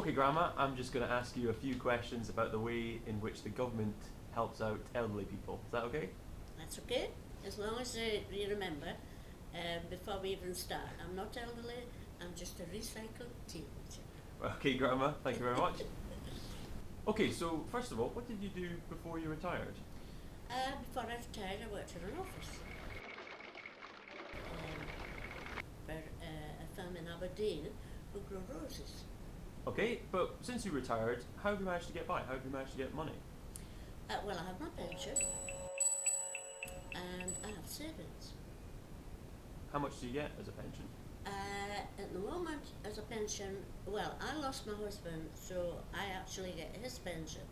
Okay, Grandma, I'm just going to ask you a few questions about the way in which the government helps out elderly people. Is that okay? That's okay, as long as you remember, before we even start, I'm not elderly, I'm just a recycled teenager. Okay, Grandma, thank you very much. Okay, so first of all, what did you do before you retired? Before I retired, I worked in an office for a firm in Aberdeen who grow roses. Okay, but since you retired, how have you managed to get by? How have you managed to get money? Well, I have my pension and I have savings. How much do you get as a pension? At the moment, as a pension, well, I lost my husband, so I actually get his pension,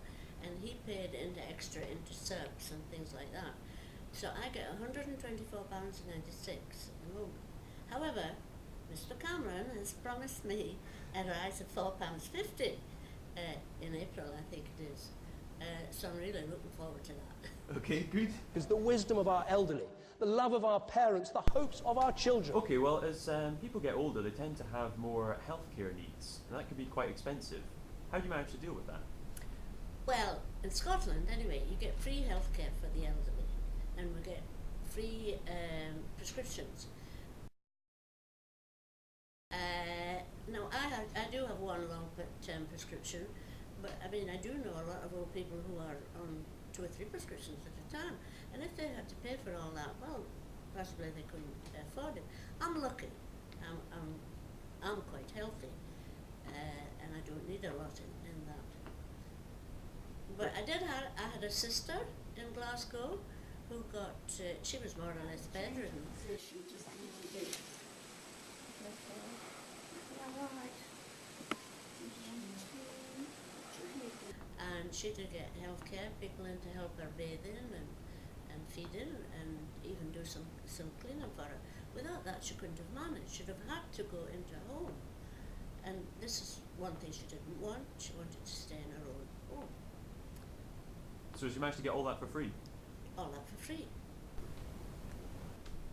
and he paid into extra into SERPs and things like that. So I get £124.96 at the moment. However, Mr. Cameron has promised me a rise of £4.50 in April, I think it is. So I'm really looking forward to that. Okay, good. Is the wisdom of our elderly, the love of our parents, the hopes of our children. Okay, well, as people get older, they tend to have more healthcare needs, and that can be quite expensive. How do you manage to deal with that? Well, in Scotland, anyway, you get free healthcare for the elderly, and we get free prescriptions. Now, I do have one long-term prescription, but I mean, I do know a lot of old people who are on 2 or 3 prescriptions at a time, and if they had to pay for all that, well, possibly they couldn't afford it. I'm lucky. I'm quite healthy, and I don't need a lot in that. But I had a sister in Glasgow who got, she was more or less bedridden. And she did get healthcare, people in to help her bathing and feeding and even do some cleaning for her. Without that, she couldn't have managed. She'd have had to go into a home. And this is one thing she didn't want. She wanted to stay in her own home. So she managed to get all that for free? All that for free.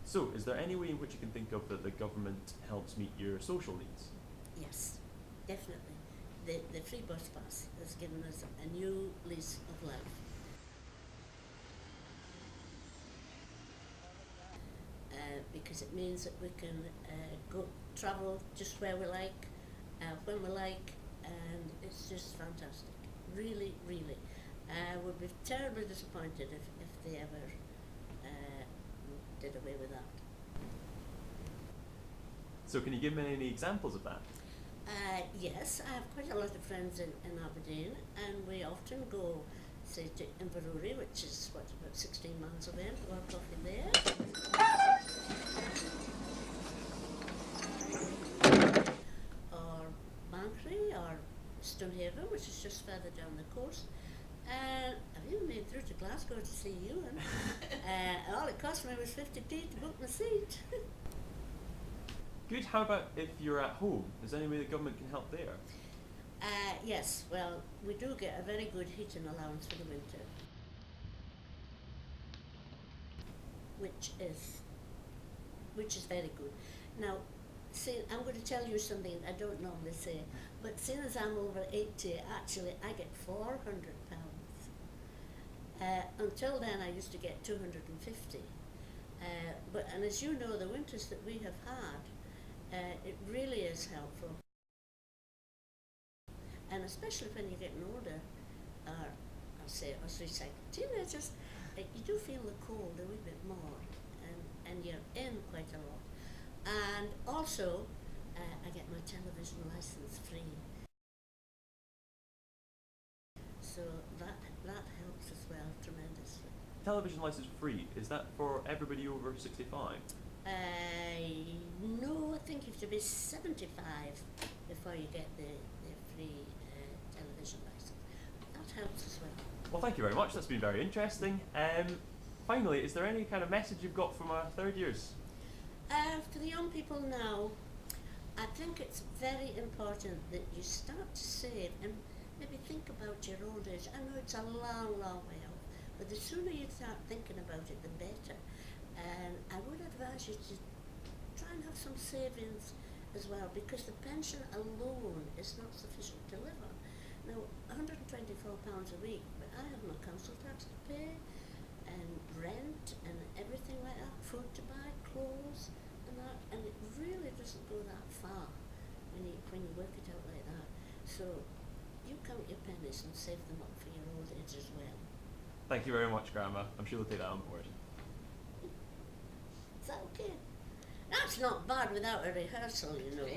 So, is there any way in which you can think of that the government helps meet your social needs? Yes, definitely. The free bus pass has given us a new lease of life. Because it means that we can travel just where we like, when we like, and it's just fantastic. Really, really. Would be terribly disappointed if they ever did away with that. So can you give me any examples of that? Yes, I have quite a lot of friends in Aberdeen, and we often go, say, to Inverurie, which is about 16 miles away, and have coffee there. Or Banchory, or Stonehaven, which is just further down the coast. I've even been through to Glasgow to see you, and all it cost me was 50p to book my seat. Good. How about if you're at home? Is there any way the government can help there? Yes, well, we do get a very good heating allowance for the winter, which is very good. Now, see, I'm going to tell you something I don't normally say, but seeing as I'm over 80, actually, I get £400. Until then, I used to get 250. And as you know, the winters that we have had, it really is helpful. And especially when you're getting older, I'll say us recycled teenagers, you do feel the cold a wee bit more, and you're in quite a lot. And also, I get my television license free. So that helps as well tremendously. Television license free, is that for everybody over 65? No, I think you have to be 75 before you get the free television license. That helps as well. Well, thank you very much. That's been very interesting. Finally, is there any kind of message you've got from our third years? For the young people now, I think it's very important that you start to save and maybe think about your old age. I know it's a long, long way off, but the sooner you start thinking about it, the better. And I would advise you to try and have some savings as well, because the pension alone is not sufficient to live on. Now, £124 a week, but I have my council tax to pay, and rent, and everything like that, food to buy, clothes, and that, and it really doesn't go that far when you work it out like that. So, you count your pennies and save them up for your old age as well. Thank you very much, Grandma. I'm sure we'll take that on board. Is that okay? That's not bad without a rehearsal, you know.